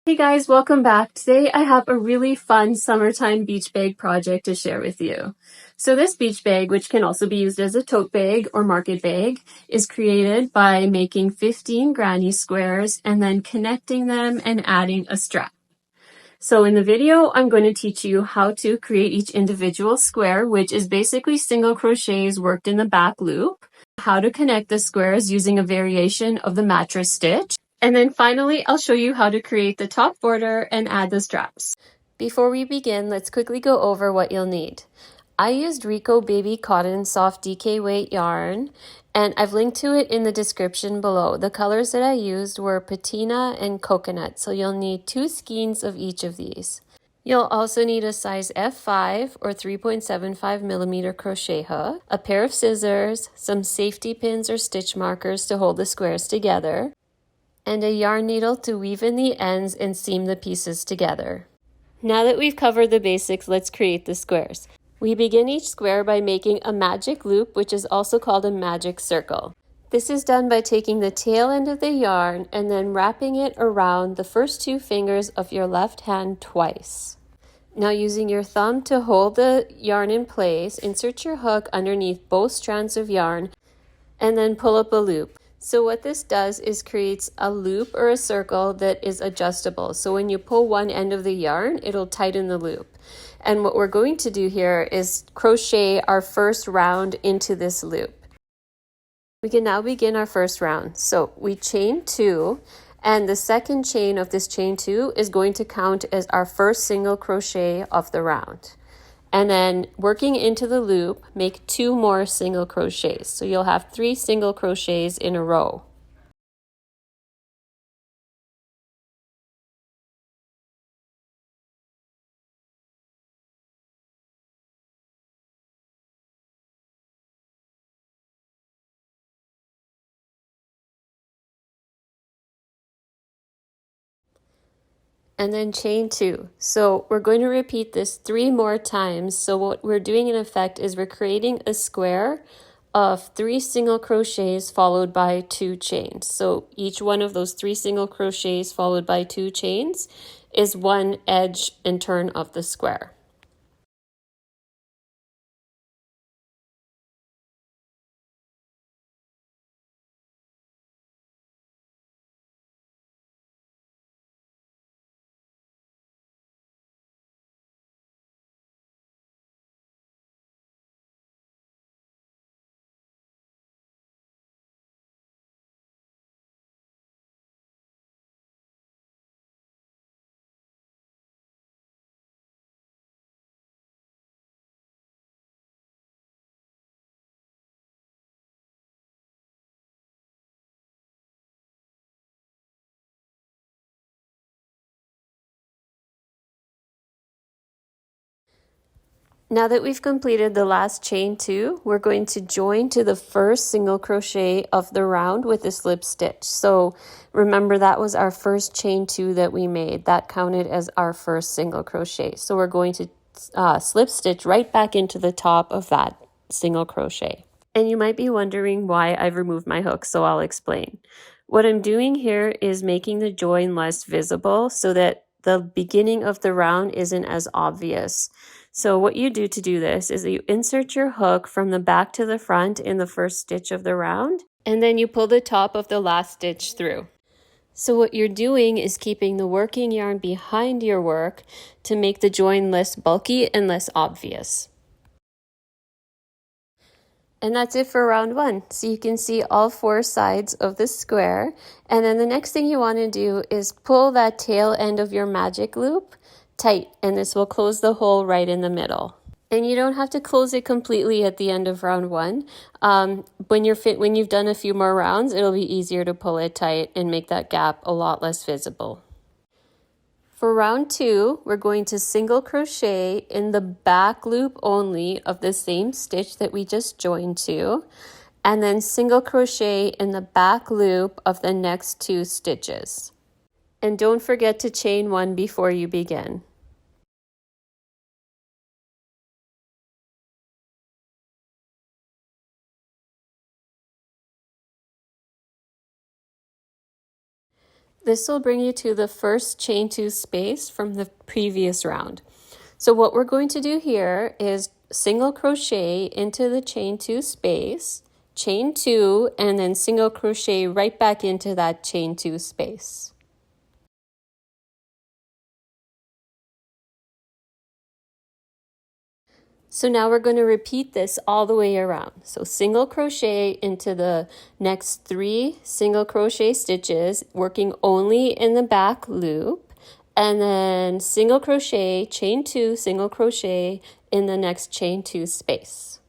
Hey guys, welcome back. Today I have a really fun summertime beach bag project to share with you. So this beach bag, which can also be used as a tote bag or market bag, is created by making 15 granny squares and then connecting them and adding a strap. So in the video, I'm going to teach you how to create each individual square, which is basically single crochets worked in the back loop, how to connect the squares using a variation of the mattress stitch, and then finally, I'll show you how to create the top border and add the straps. Before we begin, let's quickly go over what you'll need. I used Rico Baby Cotton Soft DK Weight yarn, and I've linked to it in the description below. The colors that I used were Patina and Coconut, so you'll need 2 skeins of each of these. You'll also need a size F5 or 3.75 millimeter crochet hook, a pair of scissors, some safety pins or stitch markers to hold the squares together, and a yarn needle to weave in the ends and seam the pieces together. Now that we've covered the basics, let's create the squares. We begin each square by making a magic loop, which is also called a magic circle. This is done by taking the tail end of the yarn and then wrapping it around the first 2 fingers of your left hand twice. Now using your thumb to hold the yarn in place, insert your hook underneath both strands of yarn and then pull up a loop. So what this does is creates a loop or a circle that is adjustable. So when you pull one end of the yarn, it'll tighten the loop. And what we're going to do here is crochet our first round into this loop. We can now begin our first round. So we chain 2, and the second chain of this chain 2 is going to count as our first single crochet of the round. And then working into the loop, make 2 more single crochets. So you'll have 3 single crochets in a row. And then chain 2. So we're going to repeat this 3 more times. So what we're doing in effect is we're creating a square of 3 single crochets followed by 2 chains. So each one of those 3 single crochets followed by 2 chains is one edge and turn of the square. Now that we've completed the last chain 2, we're going to join to the first single crochet of the round with a slip stitch. So remember, that was our first chain 2 that we made. That counted as our first single crochet. So we're going to slip stitch right back into the top of that single crochet. And you might be wondering why I've removed my hook, so I'll explain. What I'm doing here is making the join less visible so that the beginning of the round isn't as obvious. So what you do to do this is that you insert your hook from the back to the front in the first stitch of the round, and then you pull the top of the last stitch through. So what you're doing is keeping the working yarn behind your work to make the join less bulky and less obvious. And that's it for round 1. So you can see all 4 sides of the square. And then the next thing you want to do is pull that tail end of your magic loop tight, and this will close the hole right in the middle. And you don't have to close it completely at the end of round 1. When you've done a few more rounds, it'll be easier to pull it tight and make that gap a lot less visible. For round 2, we're going to single crochet in the back loop only of the same stitch that we just joined to, and then single crochet in the back loop of the next 2 stitches. And don't forget to chain 1 before you begin. This will bring you to the first chain 2 space from the previous round. So what we're going to do here is single crochet into the chain 2 space, chain 2, and then single crochet right back into that chain 2 space. So now we're going to repeat this all the way around. So single crochet into the next 3 single crochet stitches, working only in the back loop, and then single crochet, chain 2, single crochet in the next chain 2 space.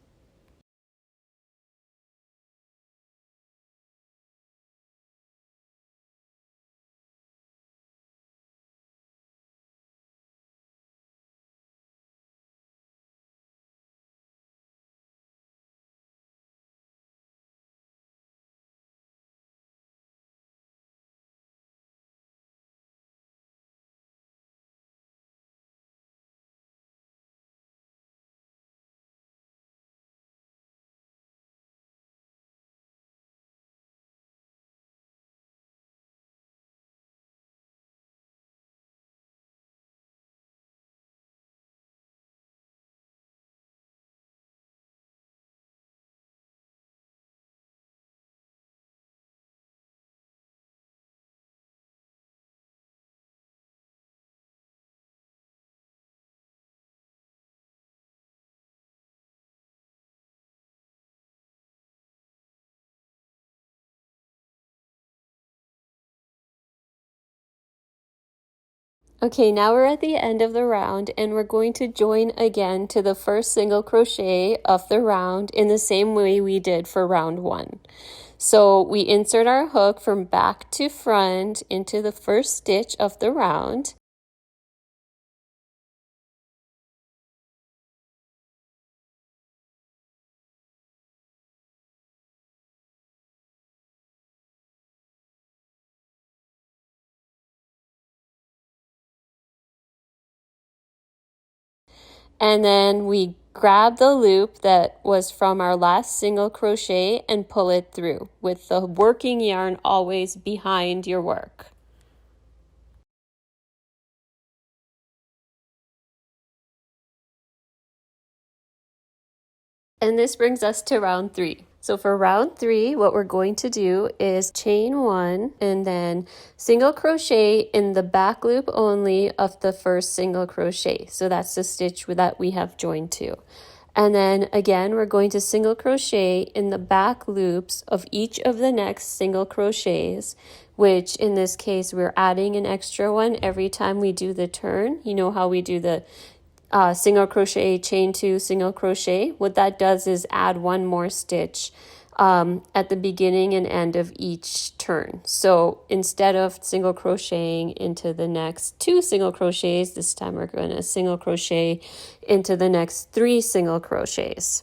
Okay, now we're at the end of the round and we're going to join again to the first single crochet of the round in the same way we did for round 1. So we insert our hook from back to front into the first stitch of the round. And then we grab the loop that was from our last single crochet and pull it through with the working yarn always behind your work. And this brings us to round 3. So for round 3, what we're going to do is chain 1 and then single crochet in the back loop only of the first single crochet. So that's the stitch that we have joined to. And then again, we're going to single crochet in the back loops of each of the next single crochets, which in this case, we're adding an extra one every time we do the turn. You know how we do the single crochet, chain 2, single crochet. What that does is add one more stitch at the beginning and end of each turn. So instead of single crocheting into the next 2 single crochets, this time we're going to single crochet into the next 3 single crochets.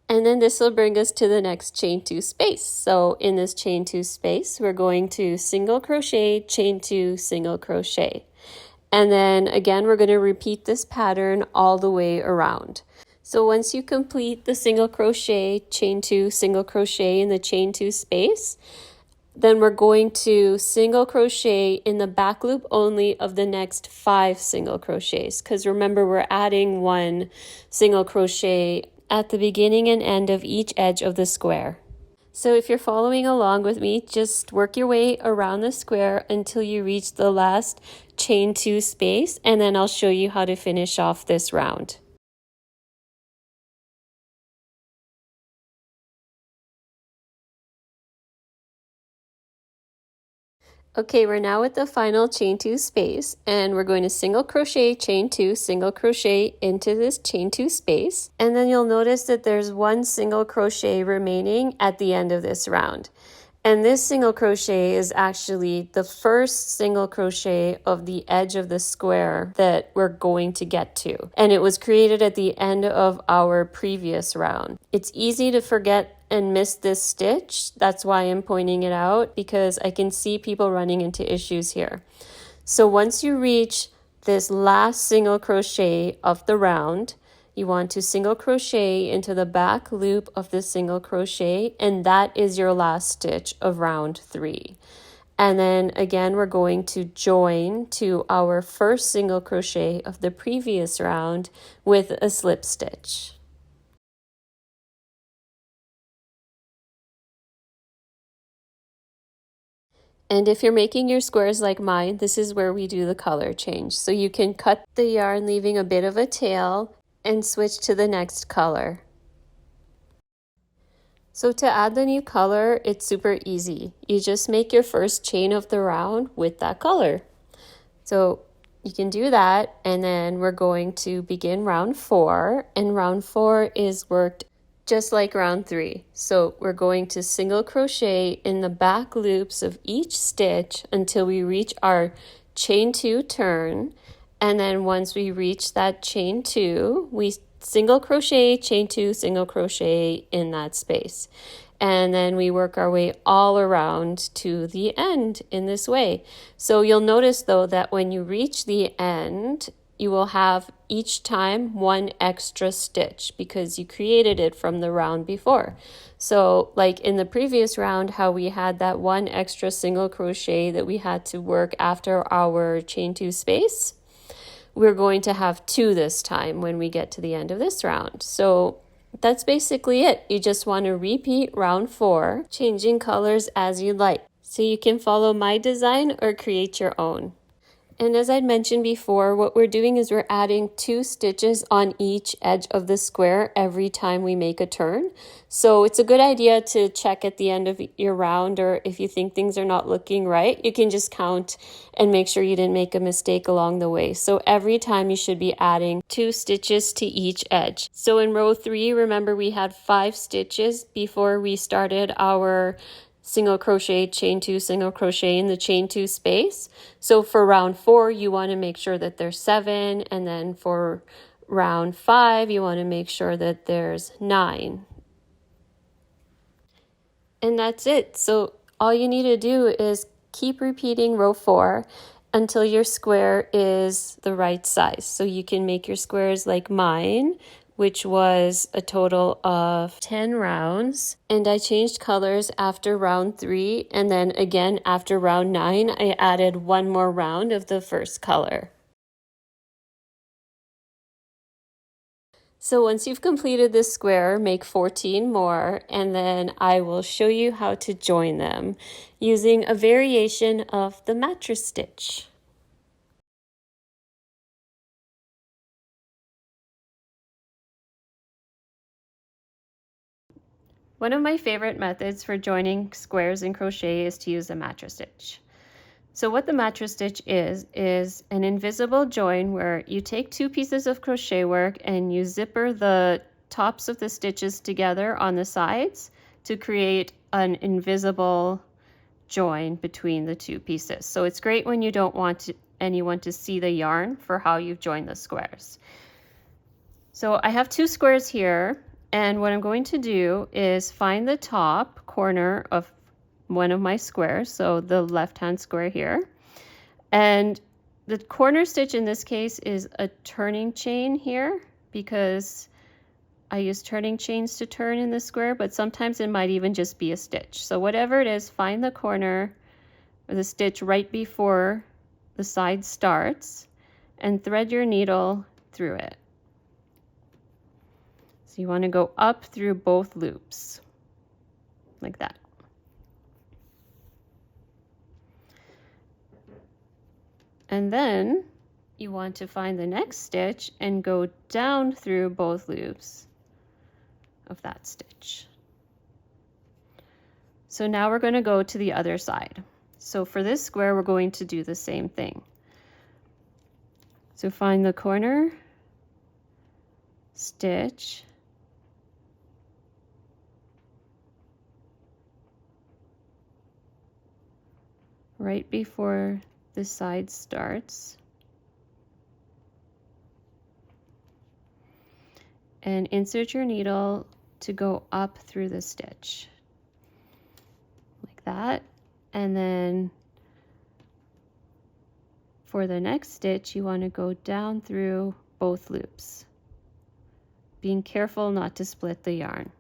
And then this will bring us to the next chain 2 space. So in this chain 2 space, we're going to single crochet, chain 2, single crochet. And then again, we're going to repeat this pattern all the way around. So once you complete the single crochet, chain 2, single crochet in the chain 2 space, then we're going to single crochet in the back loop only of the next 5 single crochets. Because remember, we're adding 1 single crochet at the beginning and end of each edge of the square. So if you're following along with me, just work your way around the square until you reach the last chain 2 space, and then I'll show you how to finish off this round. Okay, we're now at the final chain 2 space, and we're going to single crochet, chain 2, single crochet into this chain 2 space, and then you'll notice that there's 1 single crochet remaining at the end of this round. And this single crochet is actually the first single crochet of the edge of the square that we're going to get to. And it was created at the end of our previous round. It's easy to forget and miss this stitch. That's why I'm pointing it out, because I can see people running into issues here. So once you reach this last single crochet of the round, you want to single crochet into the back loop of the single crochet, and that is your last stitch of round 3. And then again, we're going to join to our first single crochet of the previous round with a slip stitch. And if you're making your squares like mine, this is where we do the color change. So you can cut the yarn leaving a bit of a tail and switch to the next color. So to add the new color, it's super easy. You just make your first chain of the round with that color. So you can do that, and then we're going to begin round 4, and round 4 is worked just like round 3. So we're going to single crochet in the back loops of each stitch until we reach our chain 2 turn, and then once we reach that chain 2, we single crochet, chain 2, single crochet in that space. And then we work our way all around to the end in this way. So you'll notice though that when you reach the end, you will have each time one extra stitch because you created it from the round before. So like in the previous round, how we had that one extra single crochet that we had to work after our chain 2 space, we're going to have 2 this time when we get to the end of this round. So that's basically it. You just want to repeat round 4, changing colors as you like. So you can follow my design or create your own. And as I mentioned before, what we're doing is we're adding 2 stitches on each edge of the square every time we make a turn. So it's a good idea to check at the end of your round, or if you think things are not looking right, you can just count and make sure you didn't make a mistake along the way. So every time you should be adding 2 stitches to each edge. So in row 3, remember we had 5 stitches before we started our single crochet, chain 2, single crochet in the chain 2 space. So for round 4, you want to make sure that there's 7, and then for round 5, you want to make sure that there's 9. And that's it. So all you need to do is keep repeating row 4 until your square is the right size. So you can make your squares like mine, which was a total of 10 rounds. And I changed colors after round 3, and then again after round 9, I added one more round of the first color. So once you've completed this square, make 14 more, and then I will show you how to join them using a variation of the mattress stitch. One of my favorite methods for joining squares in crochet is to use a mattress stitch. So what the mattress stitch is an invisible join where you take 2 pieces of crochet work and you zipper the tops of the stitches together on the sides to create an invisible join between the 2 pieces. So it's great when you don't want anyone to see the yarn for how you've joined the squares. So I have 2 squares here, and what I'm going to do is find the top corner of one of my squares, so the left-hand square here. And the corner stitch in this case is a turning chain here because I use turning chains to turn in the square, but sometimes it might even just be a stitch. So whatever it is, find the corner or the stitch right before the side starts and thread your needle through it. So you want to go up through both loops like that. And then you want to find the next stitch and go down through both loops of that stitch. So now we're going to go to the other side. So for this square, we're going to do the same thing. So find the corner stitch, right before the side starts, and insert your needle to go up through the stitch like that. And then for the next stitch, you want to go down through both loops, being careful not to split the yarn.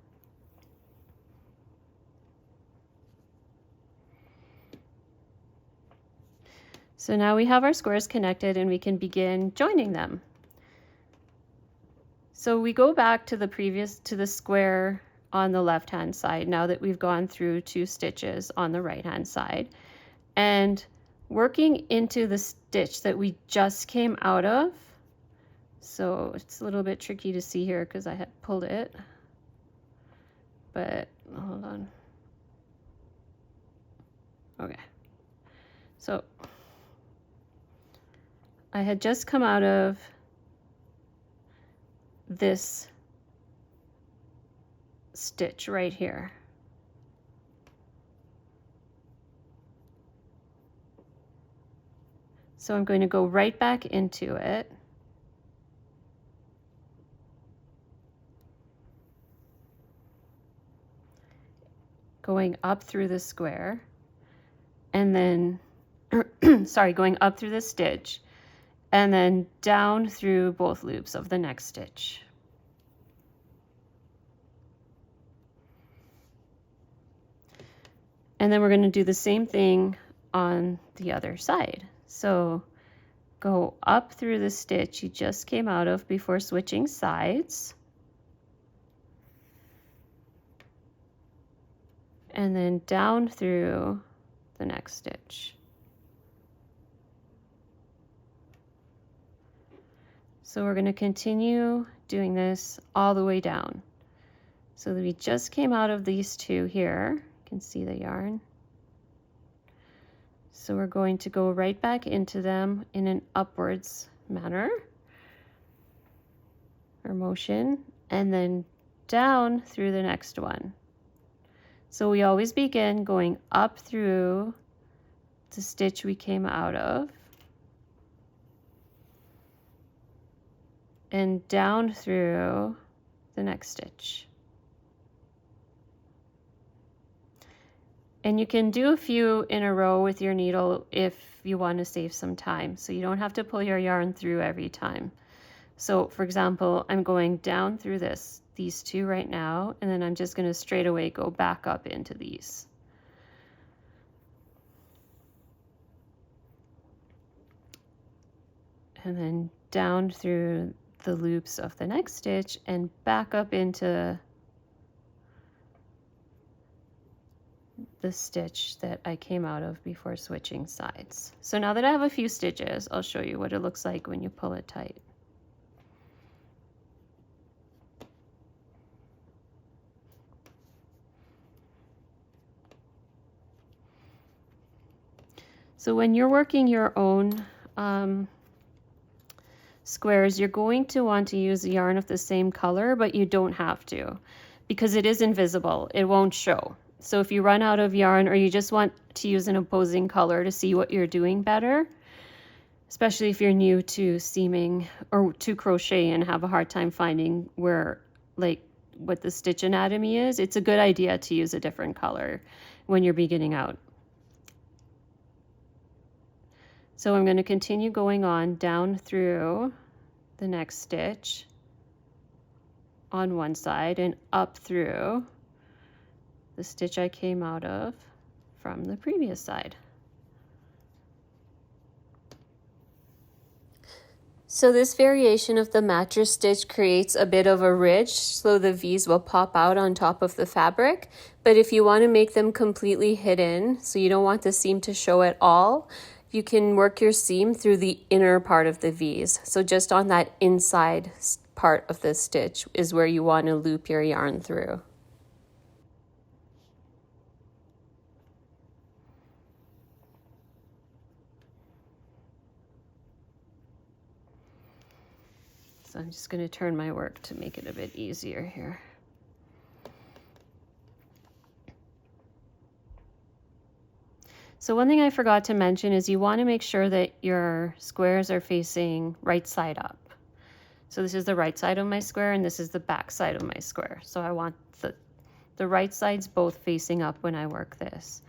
So now we have our squares connected and we can begin joining them. So we go back to the square on the left hand side now that we've gone through 2 stitches on the right hand side, and working into the stitch that we just came out of. So it's a little bit tricky to see here because I had pulled it, but hold on. Okay, so I had just come out of this stitch right here. So I'm going to go right back into it. Going up through the square, and then, sorry, going up through the stitch, and then down through both loops of the next stitch. And then we're going to do the same thing on the other side. So go up through the stitch you just came out of before switching sides. And then down through the next stitch. So we're going to continue doing this all the way down. So we just came out of these 2 here. You can see the yarn. So we're going to go right back into them in an upwards manner or motion, and then down through the next one. So we always begin going up through the stitch we came out of and down through the next stitch. And you can do a few in a row with your needle if you want to save some time, so you don't have to pull your yarn through every time. So for example, I'm going down through these 2 right now, and then I'm just going to straight away go back up into these. And then down through the loops of the next stitch and back up into the stitch that I came out of before switching sides. So now that I have a few stitches, I'll show you what it looks like when you pull it tight. So when you're working your own squares, you're going to want to use yarn of the same color, but you don't have to because it is invisible. It won't show. So if you run out of yarn or you just want to use an opposing color to see what you're doing better, especially if you're new to seaming or to crochet and have a hard time finding where, like, what the stitch anatomy is, it's a good idea to use a different color when you're beginning out. So I'm going to continue going on down through the next stitch on one side and up through the stitch I came out of from the previous side. So this variation of the mattress stitch creates a bit of a ridge, so the V's will pop out on top of the fabric. But if you want to make them completely hidden, so you don't want the seam to show at all, you can work your seam through the inner part of the V's. So just on that inside part of the stitch is where you want to loop your yarn through. So I'm just going to turn my work to make it a bit easier here. So one thing I forgot to mention is you want to make sure that your squares are facing right side up. So this is the right side of my square and this is the back side of my square. So I want the right sides both facing up when I work this.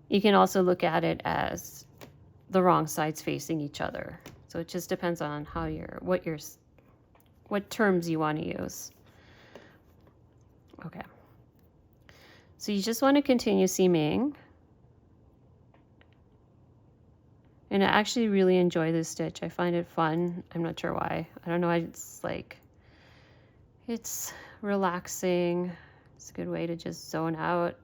You can also look at it as the wrong sides facing each other. So it just depends on how what terms you want to use. Okay. So you just want to continue seaming And I actually really enjoy this stitch. I find it fun. I'm not sure why. I don't know. It's like, it's relaxing. It's a good way to just zone out,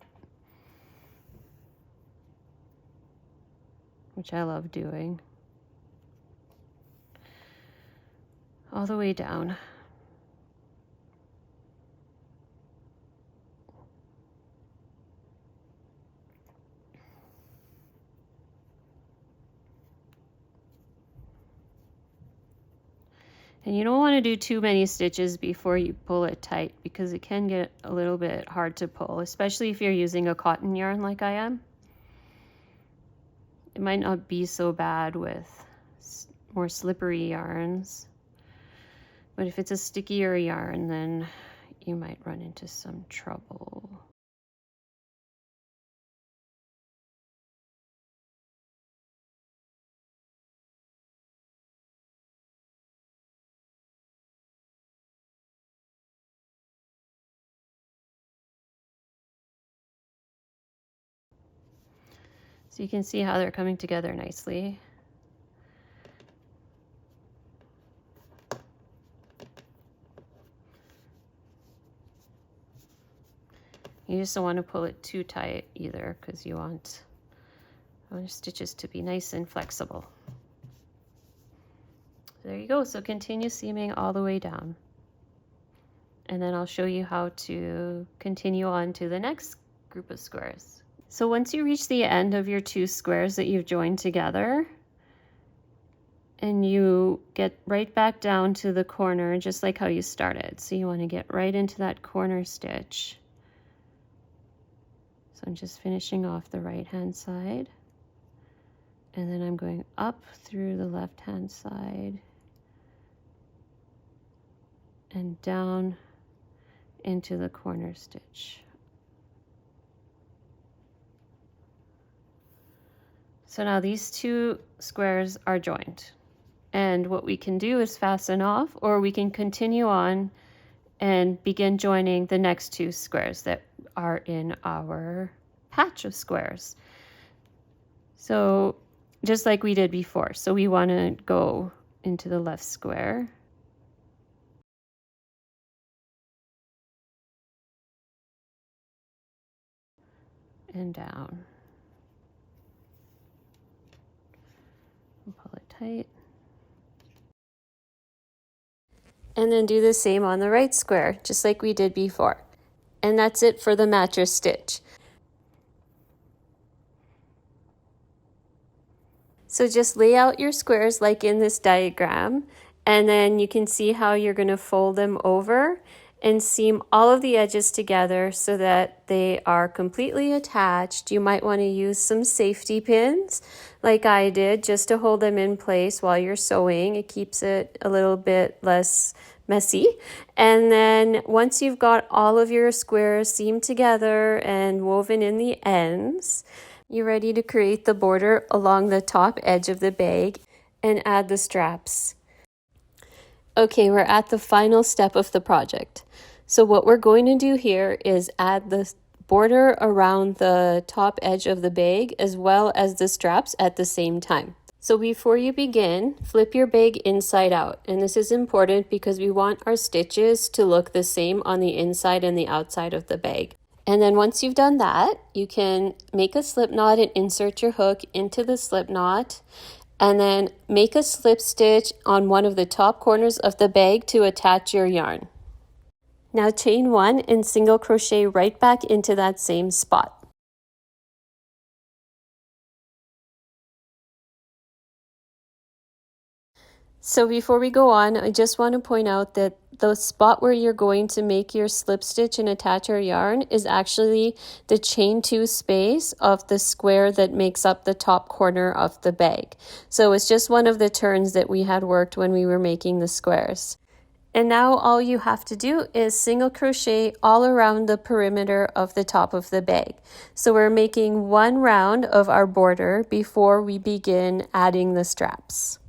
which I love doing. All the way down. And you don't want to do too many stitches before you pull it tight, because it can get a little bit hard to pull, especially if you're using a cotton yarn like I am. It might not be so bad with more slippery yarns, but if it's a stickier yarn, then you might run into some trouble. So you can see how they're coming together nicely. You just don't want to pull it too tight either, because you want your stitches to be nice and flexible. There you go. So continue seaming all the way down. And then I'll show you how to continue on to the next group of squares. So once you reach the end of your 2 squares that you've joined together, and you get right back down to the corner, just like how you started. So you want to get right into that corner stitch. So I'm just finishing off the right hand side, and then I'm going up through the left hand side and down into the corner stitch. So now these 2 squares are joined, and what we can do is fasten off, or we can continue on and begin joining the next 2 squares that are in our patch of squares. So just like we did before, so we want to go into the left square and down. And pull it tight. And then do the same on the right square, just like we did before. And that's it for the mattress stitch. So just lay out your squares like in this diagram, and then you can see how you're going to fold them over and seam all of the edges together so that they are completely attached. You might want to use some safety pins like I did, just to hold them in place while you're sewing. It keeps it a little bit less messy. And then once you've got all of your squares seamed together and woven in the ends, you're ready to create the border along the top edge of the bag and add the straps. Okay, we're at the final step of the project. So what we're going to do here is add the border around the top edge of the bag as well as the straps at the same time. So before you begin, flip your bag inside out. And this is important because we want our stitches to look the same on the inside and the outside of the bag. And then once you've done that, you can make a slip knot and insert your hook into the slip knot, and then make a slip stitch on one of the top corners of the bag to attach your yarn. Now chain 1 and single crochet right back into that same spot. So before we go on, I just want to point out that the spot where you're going to make your slip stitch and attach your yarn is actually the chain 2 space of the square that makes up the top corner of the bag. So it's just one of the turns that we had worked when we were making the squares. And now all you have to do is single crochet all around the perimeter of the top of the bag. So we're making 1 round of our border before we begin adding the straps.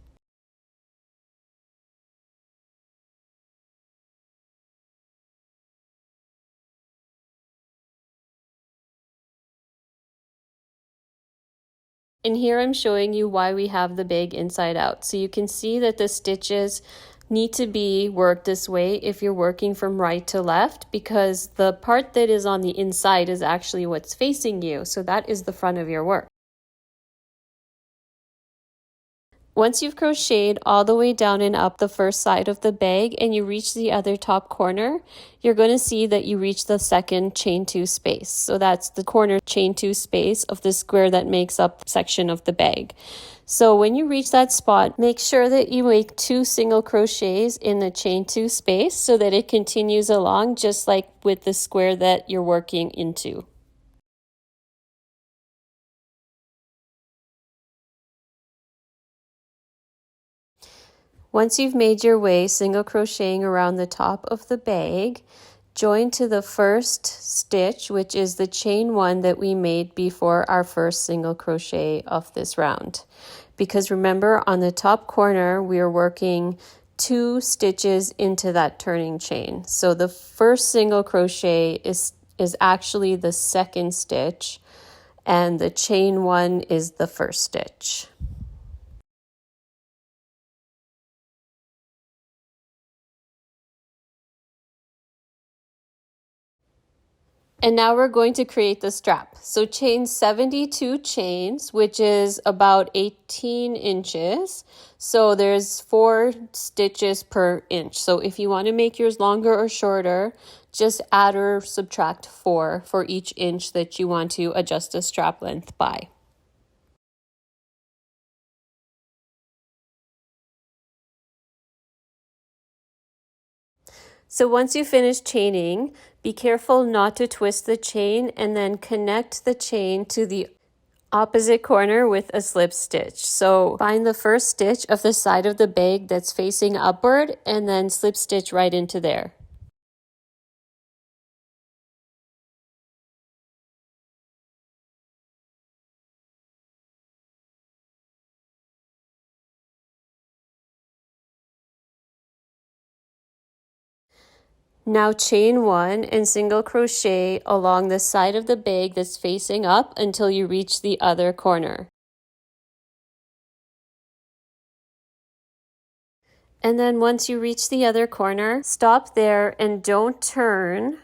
And here I'm showing you why we have the bag inside out. So you can see that the stitches need to be worked this way if you're working from right to left, because the part that is on the inside is actually what's facing you. So that is the front of your work. Once you've crocheted all the way down and up the first side of the bag and you reach the other top corner, you're going to see that you reach the second chain 2 space. So that's the corner chain 2 space of the square that makes up the section of the bag. So when you reach that spot, make sure that you make 2 single crochets in the chain 2 space so that it continues along just like with the square that you're working into. Once you've made your way single crocheting around the top of the bag, join to the first stitch, which is the chain 1 that we made before our first single crochet of this round. Because remember, on the top corner, we are working 2 stitches into that turning chain. So the first single crochet is actually the second stitch, and the chain 1 is the first stitch. And now we're going to create the strap. So chain 72 chains, which is about 18 inches. So there's 4 stitches per inch. So if you want to make yours longer or shorter, just add or subtract 4 for each inch that you want to adjust the strap length by. So once you finish chaining, be careful not to twist the chain and then connect the chain to the opposite corner with a slip stitch. So find the first stitch of the side of the bag that's facing upward and then slip stitch right into there. Now chain 1 and single crochet along the side of the bag that's facing up until you reach the other corner. And then once you reach the other corner, stop there and don't turn.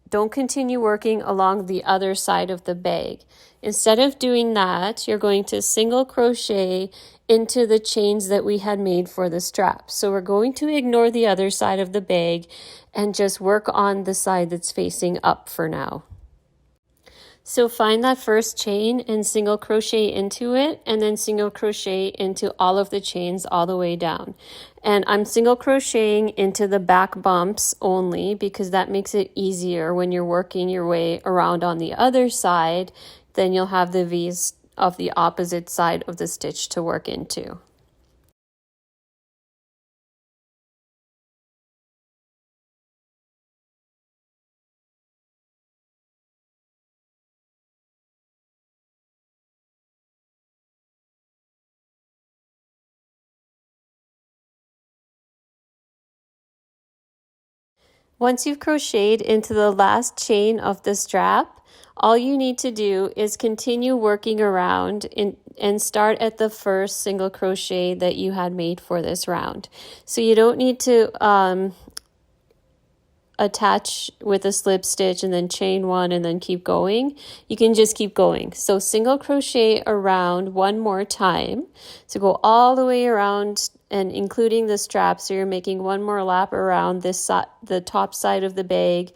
Don't continue working along the other side of the bag. Instead of doing that, you're going to single crochet into the chains that we had made for the strap. So we're going to ignore the other side of the bag and just work on the side that's facing up for now. So find that first chain and single crochet into it, and then single crochet into all of the chains all the way down. And I'm single crocheting into the back bumps only because that makes it easier when you're working your way around on the other side. Then you'll have the V's of the opposite side of the stitch to work into. Once you've crocheted into the last chain of the strap, all you need to do is continue working around and start at the first single crochet that you had made for this round. So you don't need to attach with a slip stitch and then chain 1 and then keep going. You can just keep going. So single crochet around one more time. So go all the way around and including the strap. So you're making one more lap around this the top side of the bag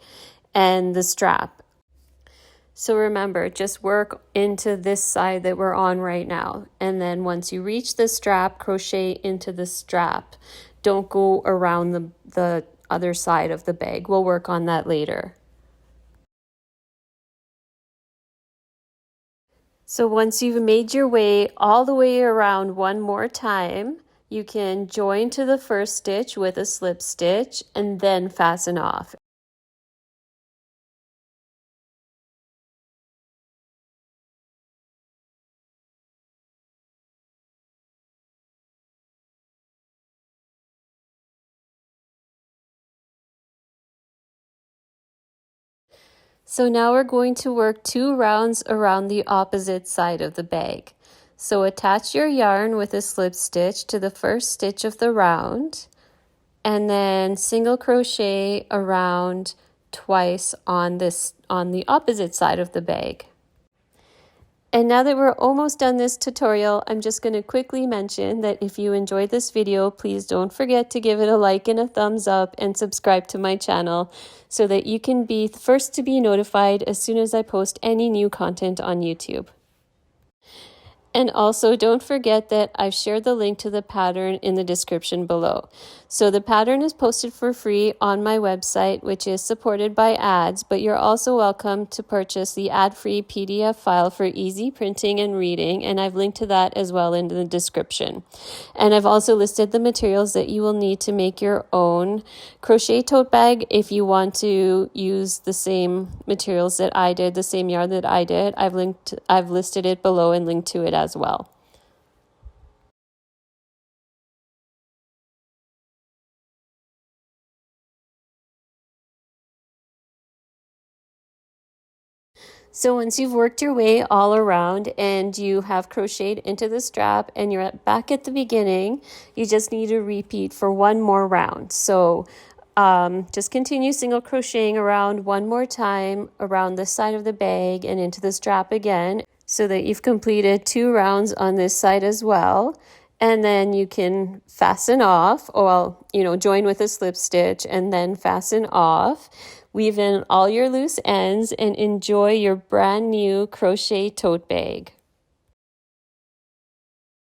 and the strap. So remember, just work into this side that we're on right now. And then once you reach the strap, crochet into the strap. Don't go around the other side of the bag. We'll work on that later. So once you've made your way all the way around one more time, you can join to the first stitch with a slip stitch and then fasten off. So now we're going to work 2 rounds around the opposite side of the bag. So attach your yarn with a slip stitch to the first stitch of the round, and then single crochet around twice on the opposite side of the bag. And now that we're almost done this tutorial, I'm just going to quickly mention that if you enjoyed this video, please don't forget to give it a like and a thumbs up and subscribe to my channel so that you can be the first to be notified as soon as I post any new content on YouTube. And also don't forget that I've shared the link to the pattern in the description below. So the pattern is posted for free on my website, which is supported by ads, but you're also welcome to purchase the ad-free PDF file for easy printing and reading, and I've linked to that as well in the description. And I've also listed the materials that you will need to make your own crochet tote bag if you want to use the same materials that I did, the same yarn that I did. I've listed it below and linked to it as well. So once you've worked your way all around and you have crocheted into the strap and you're back at the beginning, you just need to repeat for one more round. So just continue single crocheting around one more time around the side of the bag and into the strap again so that you've completed 2 rounds on this side as well. And then you can fasten off, or join with a slip stitch and then fasten off. Weave in all your loose ends and enjoy your brand new crochet tote bag.